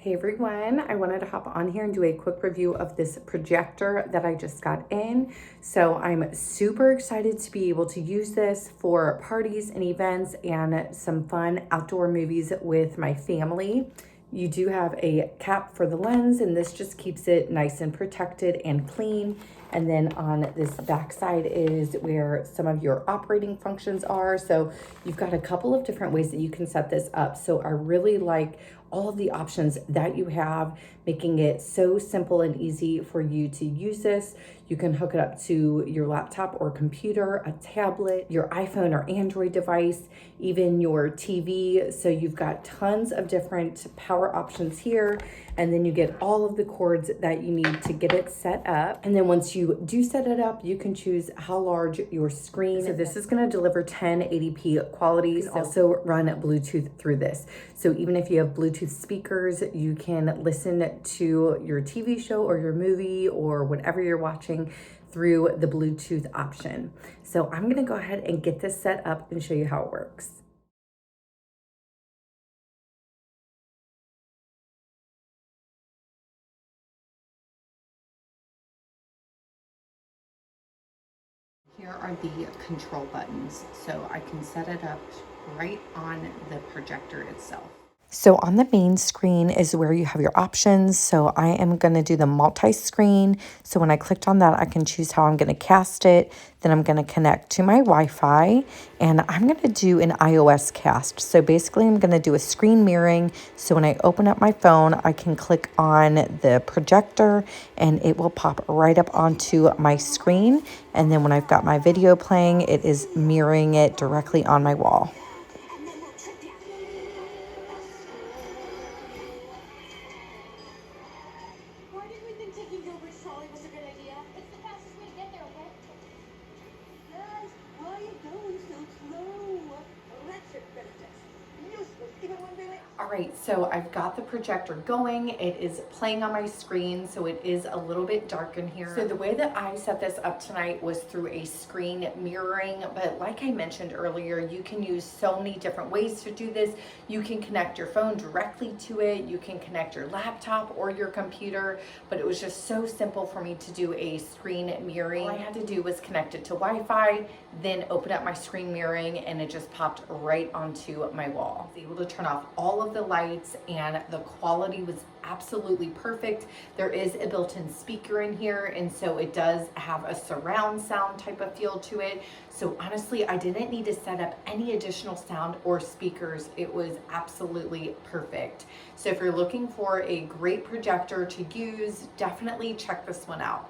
Hey everyone, I wanted to hop on here and do a quick review of this projector that I just got in. So I'm super excited to be able to use this for parties and events and some fun outdoor movies with my family. You do have a cap for the lens, and this just keeps it nice and protected and clean. And then on this back side is where some of your operating functions are. So you've got a couple of different ways that you can set this up. So I really like all of the options that you have, making it so simple and easy for you to use this. You can hook it up to your laptop or computer, a tablet, your iPhone or Android device, even your TV. So you've got tons of different power options here. And then you get all of the cords that you need to get it set up. And then once you do set it up, you can choose how large your screen. So this is gonna deliver 1080p quality. You can also run Bluetooth through this. So even if you have Bluetooth speakers, you can listen to your TV show or your movie or whatever you're watching through the Bluetooth option. So I'm gonna go ahead and get this set up and show you how it works. Here are the control buttons, so I can set it up right on the projector itself. So on the main screen is where you have your options. So I am going to do the multi-screen. So when I clicked on that, I can choose how I'm going to cast it. Then I'm going to connect to my Wi-Fi, and I'm going to do an iOS cast. So basically I'm going to do a screen mirroring. So when I open up my phone, I can click on the projector and it will pop right up onto my screen. And then when I've got my video playing, it is mirroring it directly on my wall. All right, so I've got the projector going. It is playing on my screen, so it is a little bit dark in here. So the way that I set this up tonight was through a screen mirroring, but like I mentioned earlier, you can use so many different ways to do this. You can connect your phone directly to it. You can connect your laptop or your computer, but it was just so simple for me to do a screen mirroring. All I had to do was connect it to Wi-Fi, then open up my screen mirroring, and it just popped right onto my wall. I was able to turn off all of the lights, and the quality was absolutely perfect. There is a built-in speaker in here, and so it does have a surround sound type of feel to it. So honestly, I didn't need to set up any additional sound or speakers. It was absolutely perfect. So if you're looking for a great projector to use, definitely check this one out.